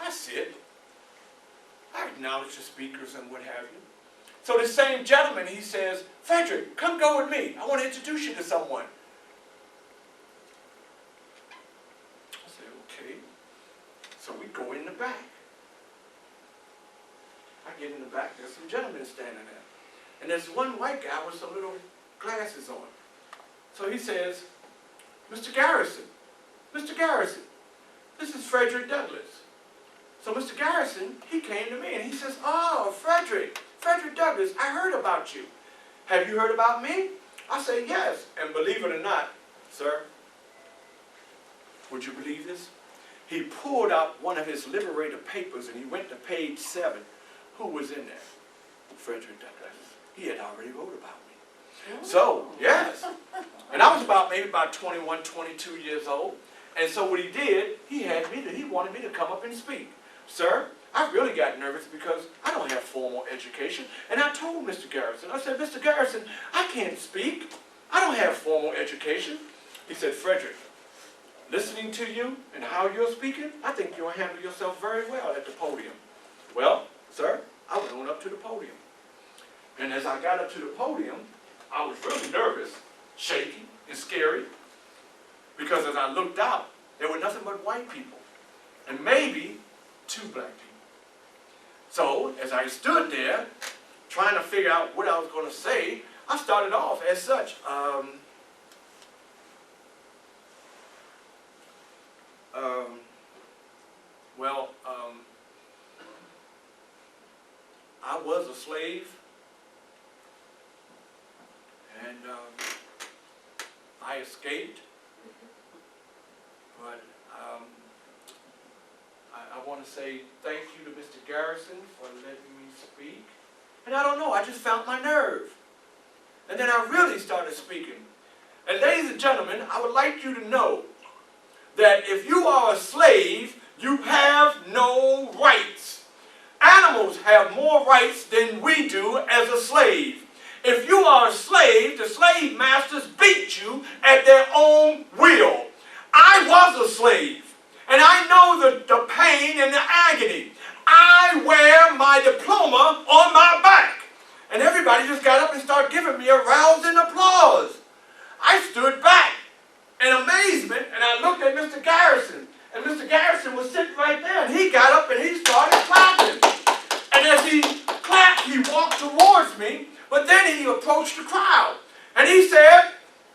I sit. I acknowledge the speakers and what have you. So the same gentleman, he says, Frederick, come go with me. I want to introduce you to someone. I say, okay. So we go in the back. I get in the back, there's some gentlemen standing there. And there's one white guy with some little glasses on. So he says, Mr. Garrison, this is Frederick Douglass. So Mr. Garrison, he came to me and he says, oh, Frederick Douglass, I heard about you. Have you heard about me? I say, yes. And believe it or not, sir, would you believe this? He pulled out one of his Liberator papers and he went to page 7. Who was in there? Frederick Douglass. He had already wrote about me. So, yes. And I was maybe about 21, 22 years old. And so what he did, he wanted me to come up and speak. Sir, I really got nervous because I don't have formal education. And I told Mr. Garrison, I said, Mr. Garrison, I can't speak. I don't have formal education. He said, Frederick, listening to you and how you're speaking, I think you'll handle yourself very well at the podium. Well, sir, I went on up to the podium. And as I got up to the podium, I was really nervous, shaky, and scary. Because as I looked out, there were nothing but white people. And maybe 2 black people. So, as I stood there, trying to figure out what I was going to say, I started off as such. I was a slave, and I escaped, but I want to say thank you to Mr. Garrison for letting me speak. And I don't know, I just found my nerve. And then I really started speaking. And ladies and gentlemen, I would like you to know that if you are a slave, you have no rights. Animals have more rights than we do as a slave. If you are a slave, the slave masters beat you at their own will. I was a slave, and I know the pain and the agony. I wear my diploma on my back. And everybody just got up and started giving me a rousing applause. I stood back in amazement, and I looked at Mr. Garrison. And Mr. Garrison was sitting right there, and he got up and he started clapping. And as he clapped, he walked towards me, but then he approached the crowd. And he said,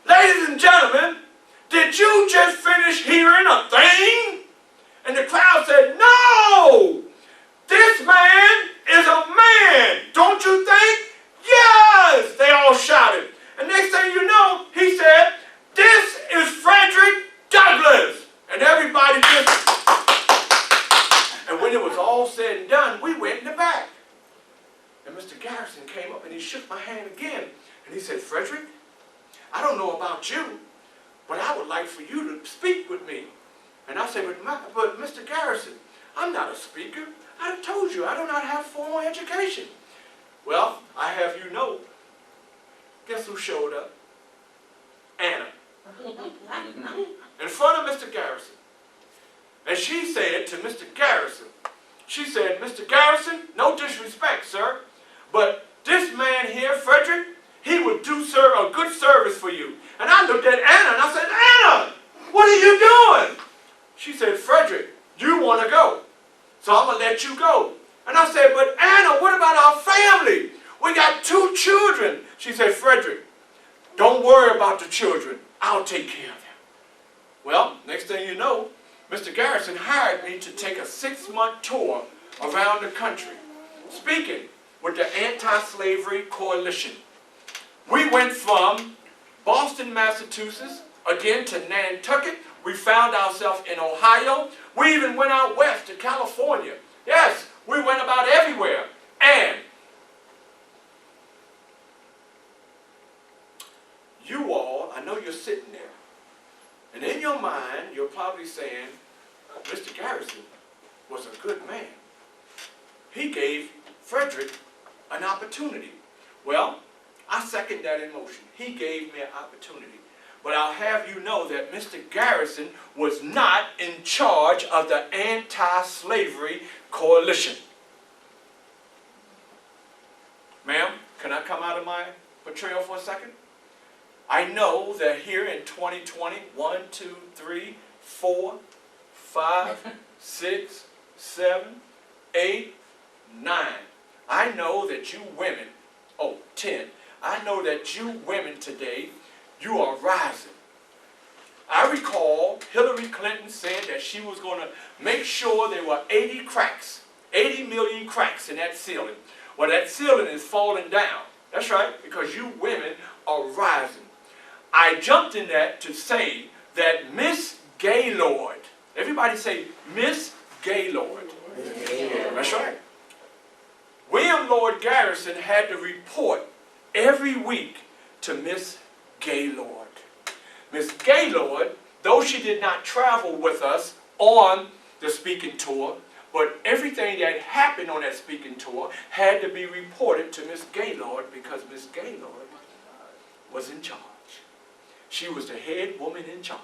ladies and gentlemen, did you just finish hearing a thing? And the crowd said, no! This man is a man, don't you think? Yes! They all shouted. And next thing you know, he said, this is Frederick Douglass. And everybody just... And when it was all said and done, we went in the back. And Mr. Garrison came up and he shook my hand again. And he said, Frederick, I don't know about you, but I would like for you to speak with me. And I said, but Mr. Garrison, I'm not a speaker. I told you, I do not have formal education. Well, I have you know, guess who showed up? Anna. In front of Mr. Garrison. And she said to Mr. Garrison, she said, Mr. Garrison, no disrespect, sir, but this man here, Frederick, he would do, sir, a good service for you. And I looked at Anna and I said, Anna, what are you doing? She said, Frederick, you want to go, so I'm going to let you go. And I said, but Anna, what about our family? We got 2 children. She said, Frederick, don't worry about the children. I'll take care of them. Well, next thing you know, Mr. Garrison hired me to take a 6-month tour around the country, speaking with the Anti-Slavery Coalition. We went from Boston, Massachusetts, again to Nantucket. We found ourselves in Ohio. We even went out west to California. Yes, we went about everywhere. And you all, I know you're sitting there, and in your mind, you're probably saying, Mr. Garrison was a good man. He gave Frederick an opportunity. Well, I second that emotion. He gave me an opportunity. But I'll have you know that Mr. Garrison was not in charge of the anti-slavery coalition. Ma'am, can I come out of my portrayal for a second? I know that here in 2020, 1, 2, 3, 4, 5, 6, 7, 8, 9. I know that you women, 10. I know that you women today, you are rising. I recall Hillary Clinton said that she was going to make sure there were 80 cracks, 80 million cracks in that ceiling. Well, that ceiling is falling down. That's right, because you women are rising. I jumped in that to say that Miss Gaylord, everybody say Miss Gaylord. That's right. William Lord Garrison had to report every week to Miss Gaylord. Miss Gaylord, though she did not travel with us on the speaking tour, but everything that happened on that speaking tour had to be reported to Miss Gaylord because Miss Gaylord was in charge. She was the head woman in charge.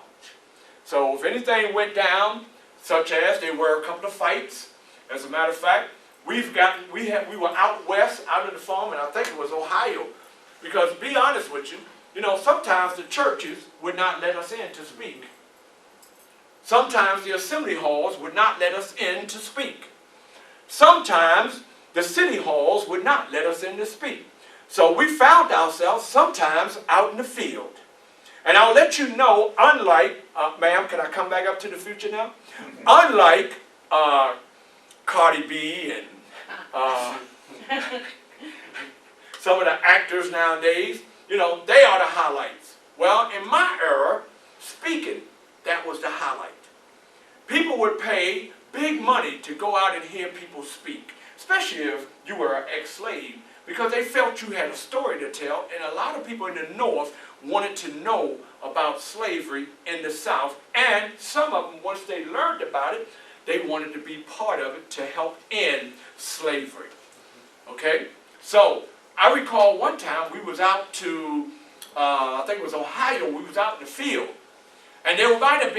So if anything went down, such as there were a couple of fights, as a matter of fact, we were out west, out in the farm, and I think it was Ohio. Because to be honest with you, sometimes the churches would not let us in to speak. Sometimes the assembly halls would not let us in to speak. Sometimes the city halls would not let us in to speak. So we found ourselves sometimes out in the field. And I'll let you know, unlike, ma'am, can I come back up to the future now? Unlike Cardi B and some of the actors nowadays, they are the highlights. Well, in my era, speaking, that was the highlight. People would pay big money to go out and hear people speak, especially if you were an ex-slave, because they felt you had a story to tell, and a lot of people in the North wanted to know about slavery in the South, and some of them, once they learned about it, they wanted to be part of it to help end slavery. Okay? So, I recall one time we was out to, I think it was Ohio, we was out in the field. And there might have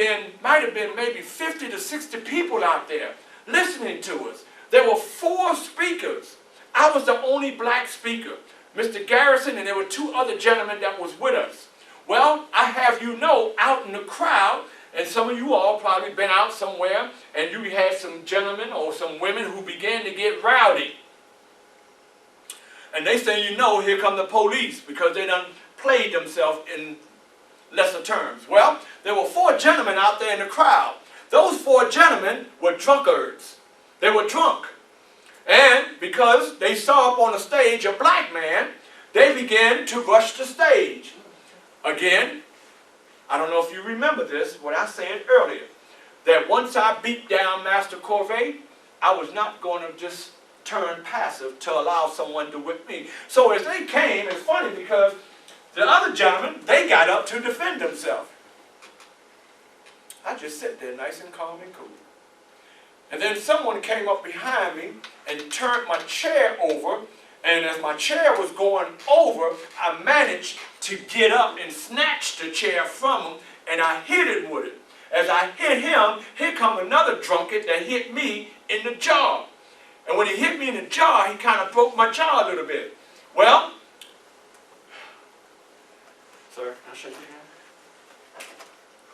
been maybe 50 to 60 people out there listening to us. There were 4 speakers. I was the only black speaker. Mr. Garrison, and there were 2 other gentlemen that was with us. Well, I have you know, out in the crowd, and some of you all probably been out somewhere, and you had some gentlemen or some women who began to get rowdy. And they say, here come the police, because they done played themselves in lesser terms. Well, there were 4 gentlemen out there in the crowd. Those 4 gentlemen were drunkards. They were drunk. And because they saw up on the stage a black man, they began to rush the stage. Again, I don't know if you remember this, what I said earlier, that once I beat down Master Corvée, I was not going to just turn passive to allow someone to whip me. So as they came, it's funny because the other gentlemen, they got up to defend themselves. I just sat there nice and calm and cool. And then someone came up behind me and turned my chair over, and as my chair was going over, I managed to get up and snatch the chair from him, and I hit him with it. As I hit him, here come another drunkard that hit me in the jaw. And when he hit me in the jaw, he kind of broke my jaw a little bit. Well, sir, can I shake your hand?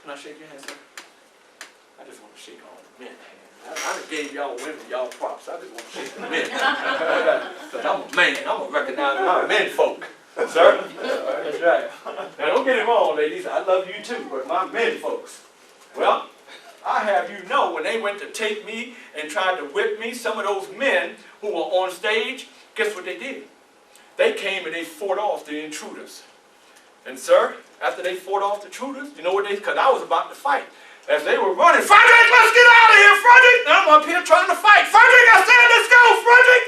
Can I shake your hand, sir? I just want to shake all the men's hands. I done gave y'all women y'all props. I just want to shake the men. Because I'm a man. I'm going to recognize my men folk. Sir? That's right. Now don't get it wrong, ladies. I love you too, but my men folks. Well, I have you know, when they went to take me and tried to whip me, some of those men who were on stage, guess what they did? They came and they fought off the intruders. And sir, after they fought off the intruders, you know what they, because I was about to fight. As they were running, Frederick, let's get out of here, Frederick! And I'm up here trying to fight. Frederick, I said, let's go, Frederick!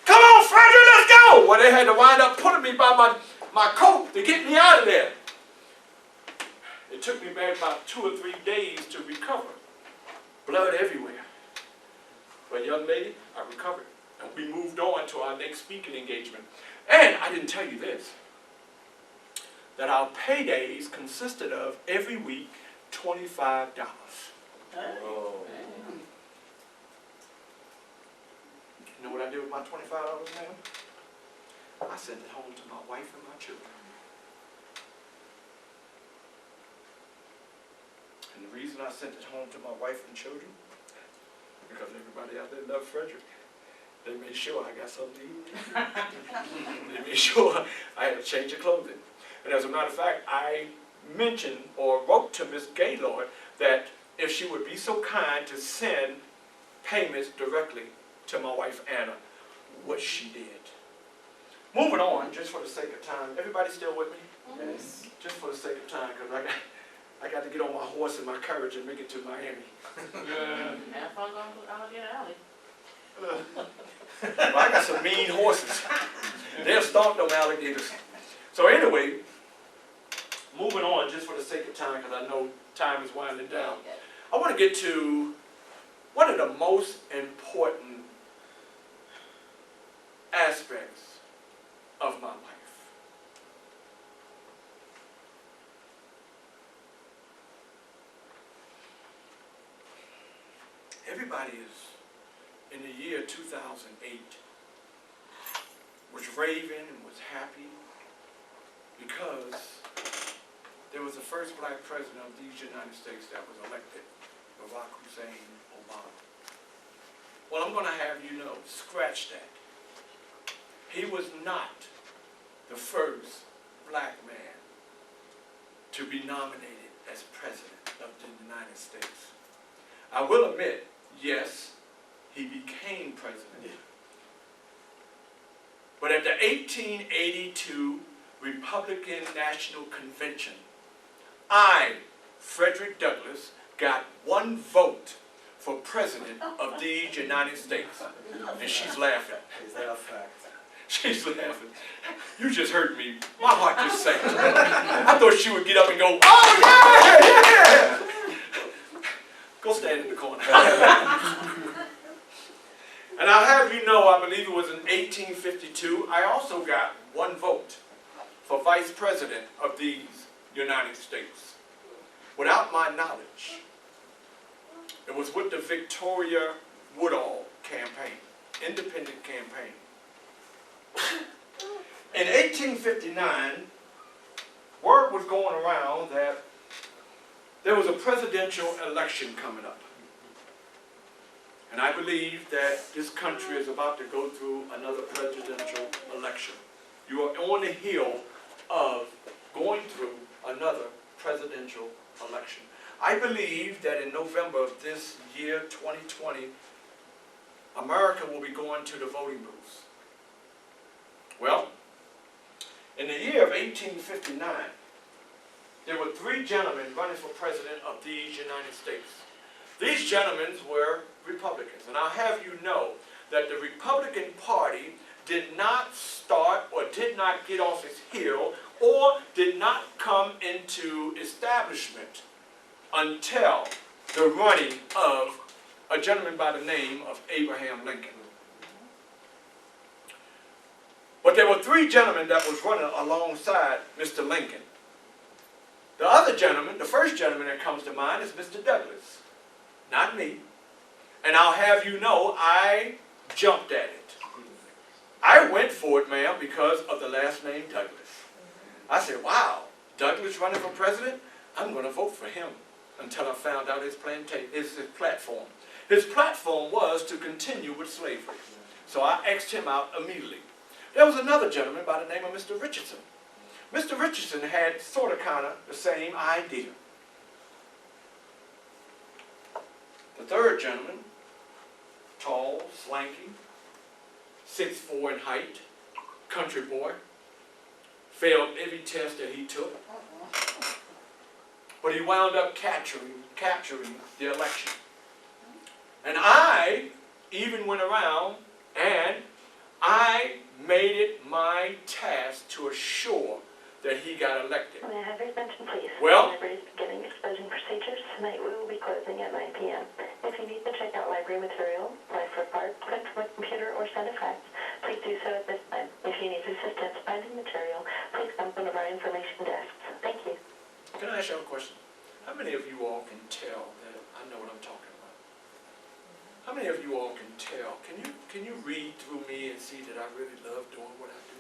Come on, Frederick, let's go! Well, they had to wind up pulling me by my coat to get me out of there. It took me back about 2 or 3 days to recover. Blood everywhere. But young lady, I recovered. And we moved on to our next speaking engagement. And I didn't tell you this. that our paydays consisted of every week $25. Oh. You know what I did with my $25, ma'am? I sent it home to my wife and my children. And the reason I sent it home to my wife and children, because everybody out there loved Frederick. They made sure I got something to eat. They made sure I had a change of clothing. And as a matter of fact, I mentioned or wrote to Miss Gaylord that if she would be so kind to send payments directly to my wife Anna, which she did. Moving on, just for the sake of time. Everybody still with me? Yes. Just for the sake of time, because I got to get on my horse and my courage and make it to Miami. Have fun going to Alligator Alley. Well, I got some mean horses. They'll stomp them alligators. So anyway, moving on, just for the sake of time, because I know time is winding down. I want to get to one of the most important aspects of my life. Everybody is, in the year 2008, was raving and was happy because there was the first black president of these United States that was elected, Barack Hussein Obama. Well, I'm going to have you know, scratch that. He was not the first black man to be nominated as president of the United States. I will admit, yes, he became president. But at the 1882 Republican National Convention, I, Frederick Douglass, got one vote for president of these United States. And she's laughing. Is that a fact? She's laughing. You just hurt me. My heart just sank. I thought she would get up and go, oh yeah, yeah! Go stand in the corner. And I'll have you know, I believe it was in 1852, I also got one vote for vice president of these United States. Without my knowledge, it was with the Victoria Woodall campaign, independent campaign. In 1859, word was going around that there was a presidential election coming up. And I believe that this country is about to go through another presidential election. You are on the heel of going through another presidential election. I believe that in November of this year, 2020, America will be going to the voting booths. Well, in the year of 1859, there were three gentlemen running for president of these United States. These gentlemen were Republicans, and I'll have you know that the Republican Party did not start or did not get off its heel or did not come into establishment until the running of a gentleman by the name of Abraham Lincoln. But there were three gentlemen that was running alongside Mr. Lincoln. The other gentleman, the first gentleman that comes to mind is Mr. Douglas, not me. And I'll have you know, I jumped at it. I went for it, ma'am, because of the last name Douglas. I said, wow, Douglas running for president? I'm going to vote for him until I found out his platform. His platform was to continue with slavery. So I X'd him out immediately. There was another gentleman by the name of Mr. Richardson. Mr. Richardson had sort of kind of the same idea. The third gentleman, tall, slanky, 6'4" in height, country boy, failed every test that he took. But he wound up capturing the election. And I even went around and I made it my task to assure that he got elected. May I have your attention, please? Well, the library is beginning exposing procedures. Tonight we will be closing at 9 p.m. If you need to check out library material, life report, print from a computer, or send a fax, please do so at this time. If you need assistance finding material, please come to one of our information desks. ask y'all a question? How many of you all can tell that I know what I'm talking about? How many of you all can tell? Can you read through me and see that I really love doing what I do?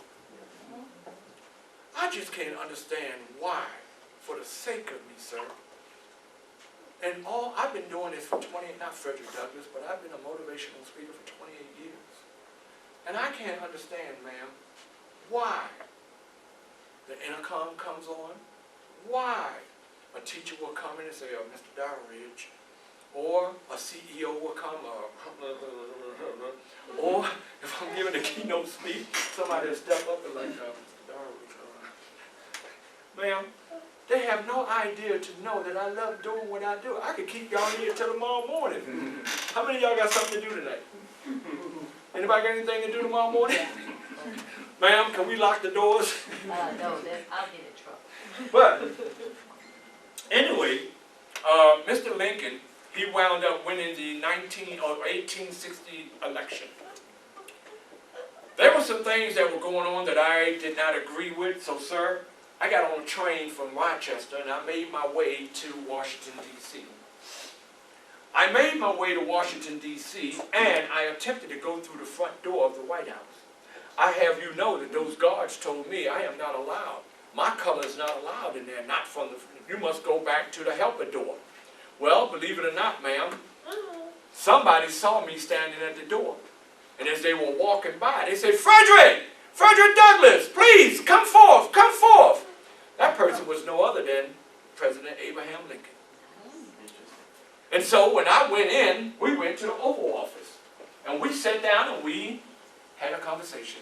I just can't understand why, for the sake of me, sir. And I've been doing this for not Frederick Douglass, but I've been a motivational speaker for 28 years. And I can't understand, ma'am, why the intercom comes on, why a teacher will come in and say, Mr. Dowridge, or a CEO will come, or if I'm giving a keynote speech, somebody will step up and like, Mr. Dowridge. Ma'am, they have no idea to know that I love doing what I do. I could keep y'all here till tomorrow morning. How many of y'all got something to do tonight? Anybody got anything to do tomorrow morning? Ma'am, can we lock the doors? No, I'll get in trouble. But anyway, Mr. Lincoln, he wound up winning the 1860 election. There were some things that were going on that I did not agree with, so sir, I got on a train from Rochester and I made my way to Washington, D.C. I made my way to Washington, D.C. and I attempted to go through the front door of the White House. I have you know that those guards told me I am not allowed. My color is not allowed in there, not from the, you must go back to the helper door. Well, believe it or not, ma'am, somebody saw me standing at the door. And as they were walking by, they said, Frederick Douglass, please, come forth, come forth. That person was no other than President Abraham Lincoln. And so when I went in, we went to the Oval Office. And we sat down and we had a conversation.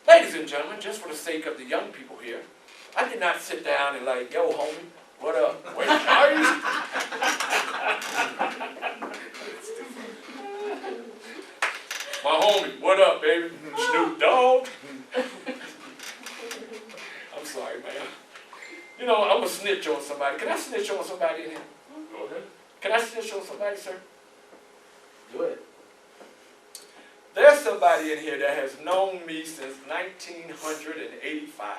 Ladies and gentlemen, just for the sake of the young people here, I did not sit down and like, yo, homie, what up? Where are you? My homie, what up, baby? Snoop Dogg? I'm sorry, man. You know, I'm going to snitch on somebody. Can I snitch on somebody in here? Go ahead. Can I snitch on somebody, sir? Do it. There's somebody in here that has known me since 1985.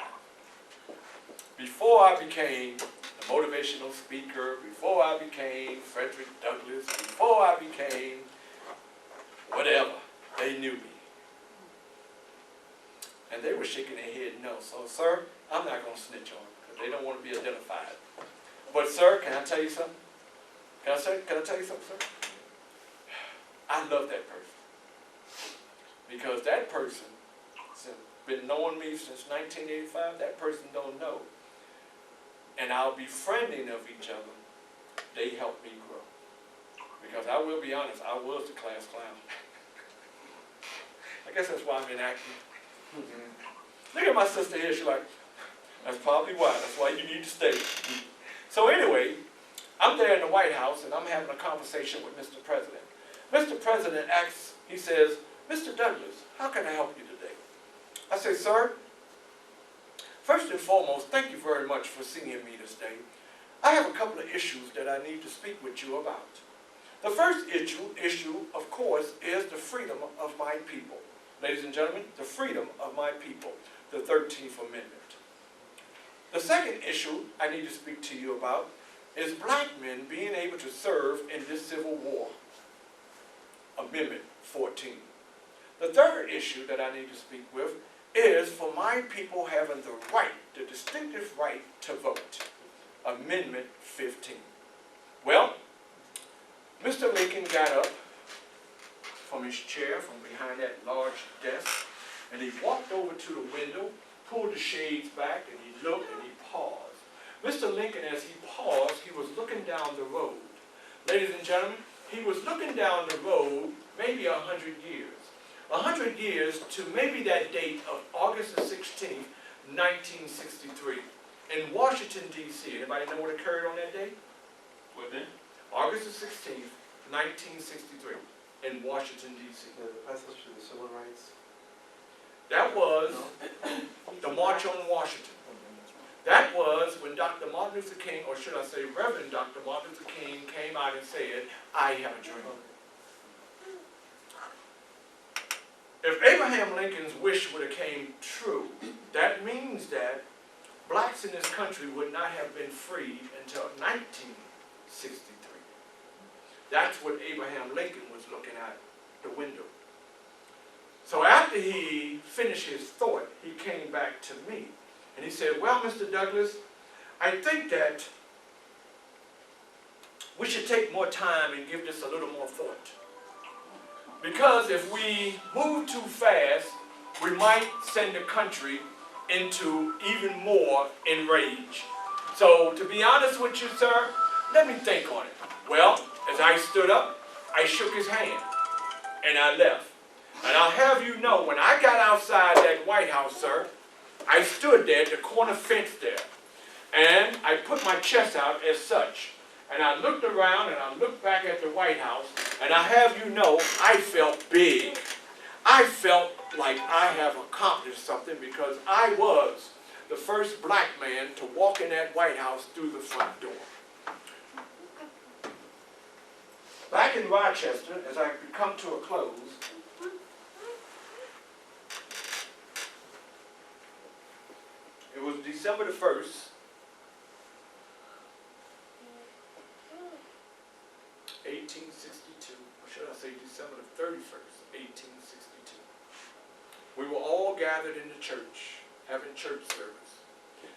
Before I became a motivational speaker, before I became Frederick Douglass, before I became whatever, they knew me. And they were shaking their head no. So, sir, I'm not going to snitch on them because they don't want to be identified. But, sir, can I tell you something? Can I tell you something, sir? I love that person. Because that person has been knowing me since 1985. That person don't know. And our befriending of each other, they helped me grow. Because I will be honest, I was the class clown. I guess that's why I'm in acting. Look at my sister here. She's like, that's probably why. That's why you need to stay. So anyway, I'm there in the White House and I'm having a conversation with Mr. President. Mr. President asks, he says, Mr. Douglass, how can I help you today? I say, sir, first and foremost, thank you very much for seeing me this day. I have a couple of issues that I need to speak with you about. The first issue, of course, is the freedom of my people. Ladies and gentlemen, the freedom of my people, the 13th Amendment. The second issue I need to speak to you about is black men being able to serve in this Civil War, Amendment 14. The third issue that I need to speak with is for my people having the right, the distinctive right to vote, Amendment 15. Well, Mr. Lincoln got up from his chair, from behind that large desk, and he walked over to the window, pulled the shades back, and he looked and he paused. Mr. Lincoln, as he paused, he was looking down the road. Ladies and gentlemen, he was looking down the road maybe 100 years. 100 years to maybe that date of August the 16th, 1963, in Washington, D.C. Anybody know what occurred on that day? What day? August the 16th, 1963, in Washington, D.C. The passage to the civil rights. That was the March on Washington. That was when Dr. Martin Luther King, or should I say Reverend Dr. Martin Luther King, came out and said, I have a dream. If Abraham Lincoln's wish would have came true, that means that blacks in this country would not have been freed until 1963. That's what Abraham Lincoln was looking at the window. So after he finished his thought, he came back to me. And he said, well, Mr. Douglas, I think that we should take more time and give this a little more thought. Because if we move too fast, we might send the country into even more enrage. So to be honest with you, sir, let me think on it. Well, as I stood up, I shook his hand and I left. And I'll have you know, when I got outside that White House, sir, I stood there at the corner fence there. And I put my chest out as such. And I looked around and I looked back at the White House. And I'll have you know, I felt big. I felt like I have accomplished something because I was the first black man to walk in that White House through the front door. Back in Rochester, as I come to a close, it was December the 1st, 1862, or should I say December the 31st, 1862. We were all gathered in the church, having church service.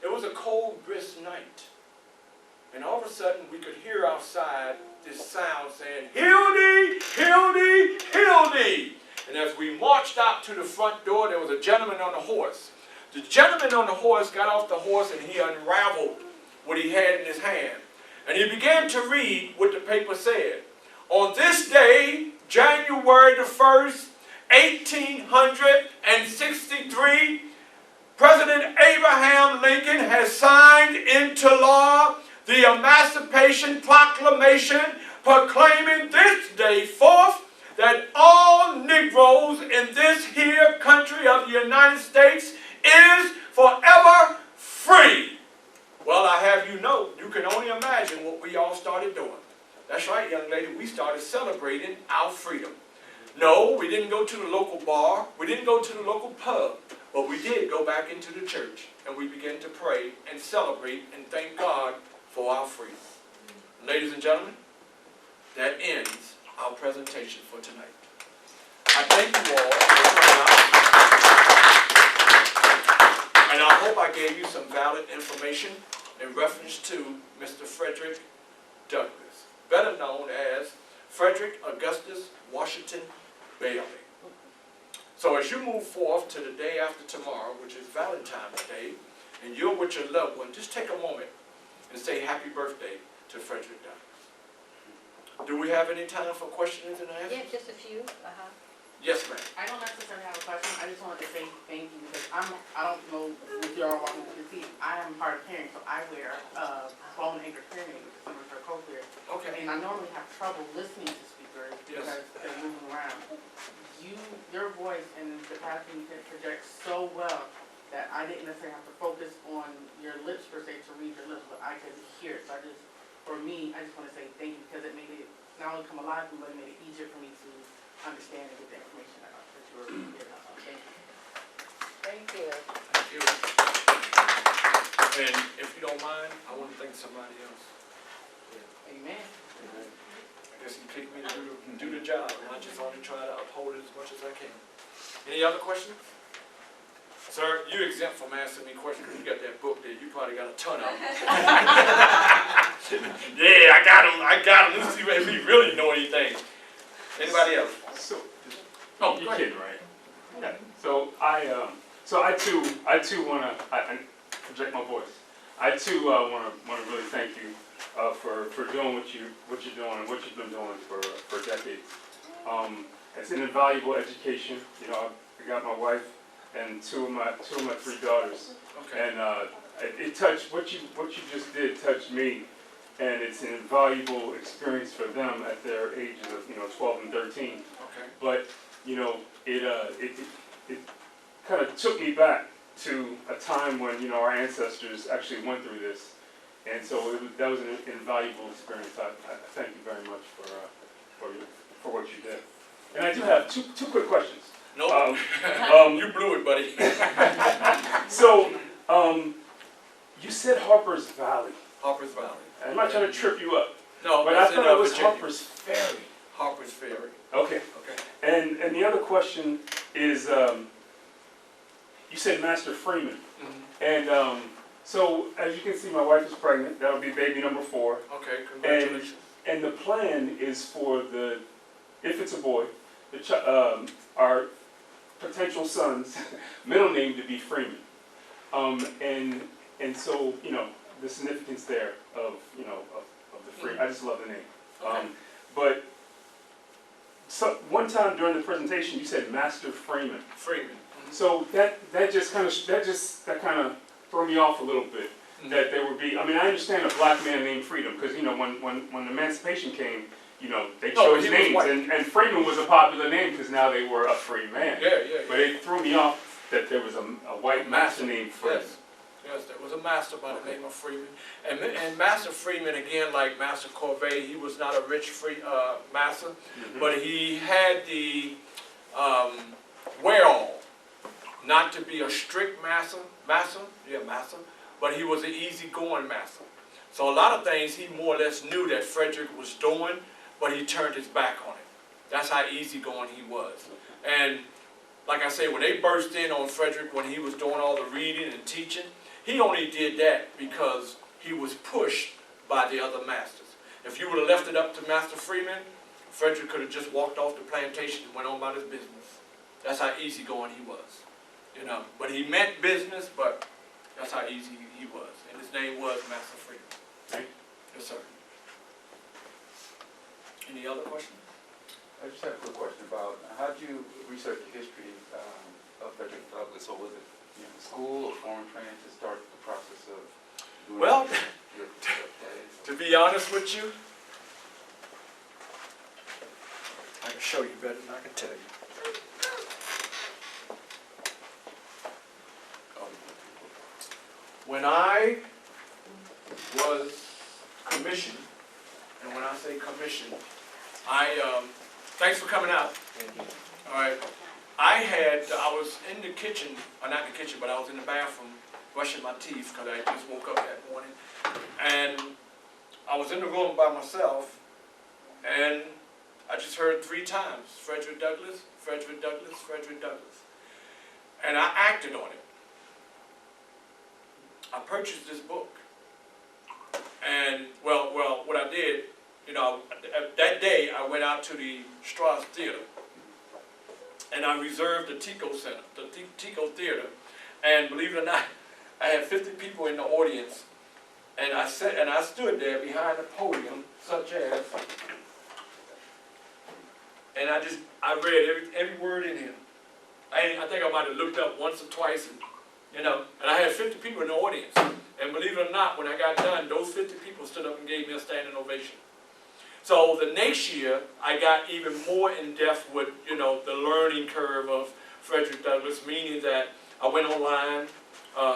It was a cold, brisk night. And all of a sudden, we could hear outside this sound saying, "Heal thee, heal thee, heal thee." And as we marched out to the front door, there was a gentleman on a horse. The gentleman on the horse got off the horse and he unraveled what he had in his hand. And he began to read what the paper said. On this day, January the 1st, 1863, President Abraham Lincoln has signed into law the Emancipation Proclamation, proclaiming this day forth that all Negroes in this here country of the United States is forever free. Well, I have you know, you can only imagine what we all started doing. That's right, young lady, we started celebrating our freedom. No, we didn't go to the local bar, we didn't go to the local pub, but we did go back into the church and we began to pray and celebrate and thank God for our freedom. Ladies and gentlemen, that ends our presentation for tonight. I thank you all for coming out. And I hope I gave you some valid information in reference to Mr. Frederick Douglass, better known as Frederick Augustus Washington Bailey. So as you move forth to the day after tomorrow, which is Valentine's Day, and you're with your loved one, just take a moment and say happy birthday to Frederick Douglass. Do we have any time for questions and answers? Yeah, just a few. Yes, ma'am. I don't necessarily have a question. I just wanted to say thank you because I don't know if you're all walking through the seat. I am hard of hearing, so I wear bone anchor hearing aid with some of her cochlear. Okay. And I normally have trouble listening to speakers because they're moving around. Your voice and the passing projects so well that I didn't necessarily have to focus on your lips per se to read your lips, but I could hear it. So for me, I just want to say thank you because it made it not only come alive, but it made it easier for me to understand and get the information that you were getting out. Thank you. Thank you. Thank you. And if you don't mind, I want to thank somebody else. Amen. I guess you picked me to do the job, and I just only try to uphold it as much as I can. Any other questions? Sir, you exempt from asking me questions because you got that book there. You probably got a ton of them. Yeah, I got them. Let's see if we really know anything. Anybody else? So, Oh, you go ahead. kidding, right? Yeah. So I too want to project my voice. I too want to really thank you for doing what you're doing and what you've been doing for decades. It's an invaluable education. You know, I got my wife and two of my three daughters, Okay. and it touched what you just did touched me, and it's an invaluable experience for them at their ages of 12 and 13. Okay. But it kind of took me back to a time when our ancestors actually went through this, and so that was an invaluable experience. I thank you very much for what you did. And I do have two quick questions. Nope. You blew it, buddy. So You said Harper's Valley. Harper's Valley. I'm not trying to trip you up, No, but I it's in thought it was Virginia. Harper's Ferry. Harper's Ferry. Okay. Okay. And the other question is, you said Master Freeman. Mhm. And so, as you can see, my wife is pregnant. That'll be baby number 4. Okay, congratulations. And the plan is for if it's a boy, our potential son's middle name to be Freeman. And so, the significance there of the Freeman. I just love the name. Okay. But one time during the presentation, you said Master Freeman. Freeman. So that kind of threw me off a little bit. Mhm. That there would be. I mean, I understand a black man named Freedom because when emancipation came, they No, chose he was names, white. and Freeman was a popular name because now they were a free man. Yeah. But it threw me off that there was a white master named Freeman. Yes, there was a master by the name of Freeman. And Master Freeman, again, like Master Corvée, he was not a rich master, Mhm. but he had the wherewithal not to be a strict master, but he was an easygoing master. So a lot of things he more or less knew that Frederick was doing, but he turned his back on it. That's how easygoing he was. And like I say, when they burst in on Frederick when he was doing all the reading and teaching, he only did that because he was pushed by the other masters. If you would have left it up to Master Freeman, Frederick could have just walked off the plantation and went on about his business. That's how easygoing he was. But he meant business, but that's how easy he was. And his name was Master Freeman. Thank you. Yes, sir. Any other questions? I just have a quick question about how did you research the history of Frederick Douglass, or was it school or foreign training to start the process of doing Well, your plays? to be honest with you, I can show you better than I can tell you. When I was commissioned, and when I say commissioned, thanks for coming out. All right. I was in the kitchen, or not in the kitchen, but I was in the bathroom brushing my teeth because I just woke up that morning. And I was in the room by myself, and I just heard 3 times, Frederick Douglass, Frederick Douglass, Frederick Douglass. And I acted on it. I purchased this book. And, well, what I did, that day I went out to the Strauss Theater. And I reserved the Tico Center, the Tico Theater. And believe it or not, I had 50 people in the audience. And I stood there behind the podium, such as, and I read every word in here. I think I might have looked up once or twice, and I had 50 people in the audience. And believe it or not, when I got done, those 50 people stood up and gave me a standing ovation. So the next year, I got even more in depth with, the learning curve of Frederick Douglass, meaning that I went online,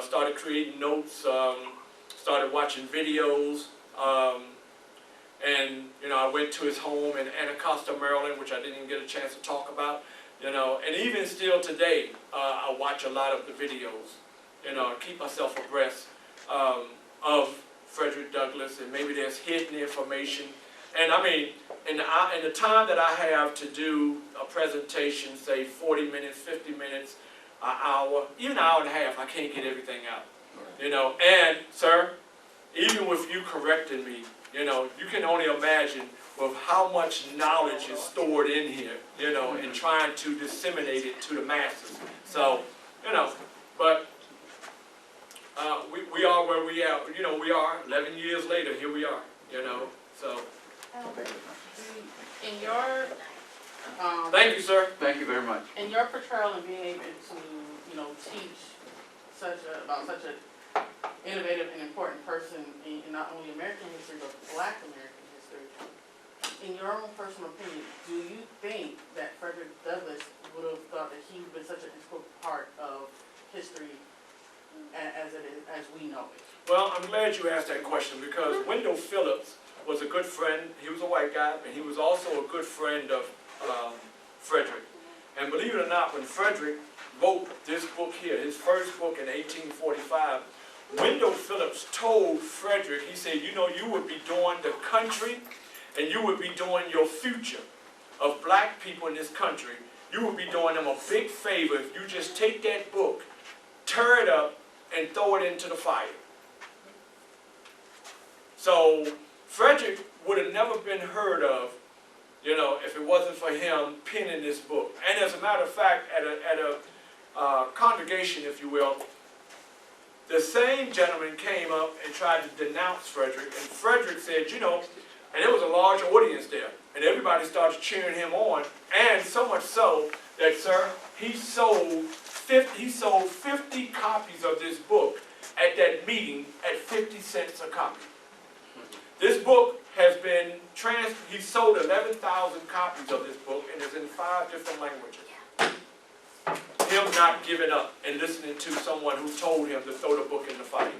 started creating notes, started watching videos, and, I went to his home in Anacostia, Maryland, which I didn't even get a chance to talk about, and even still today, I watch a lot of the videos, keep myself abreast of Frederick Douglass, and maybe there's hidden information. And I mean, in the time that I have to do a presentation, say 40 minutes, 50 minutes, an hour, even an hour and a half, I can't get everything out. And sir, even with you correcting me, you can only imagine with how much knowledge is stored in here, and trying to disseminate it to the masses. So, but we are where we are. We are 11 years later. Here we are. So. In your Thank you, sir. Thank you very much. in your portrayal and being able to teach about such an innovative and important person in not only American history but Black American history, in your own personal opinion, do you think that Frederick Douglass would have thought that he would be such an integral part of history as we know it? Well, I'm glad you asked that question because Wendell Phillips was a good friend. He was a white guy, and he was also a good friend of Frederick. And believe it or not, when Frederick wrote this book here, his first book in 1845, Wendell Phillips told Frederick, he said, you know, you would be doing the country and you would be doing your future of black people in this country. You would be doing them a big favor if you just take that book, tear it up, and throw it into the fire. So Frederick would have never been heard of, you know, if it wasn't for him penning this book. And as a matter of fact, at a congregation, if you will, the same gentleman came up and tried to denounce Frederick, and Frederick said, you know, and there was a large audience there, and everybody started cheering him on, and so much so that, sir, he sold 50 copies of this book at that meeting at 50 cents a copy. This book has been he sold 11,000 copies of this book, and it's in 5 different languages. Him not giving up and listening to someone who told him to throw the book in the fire.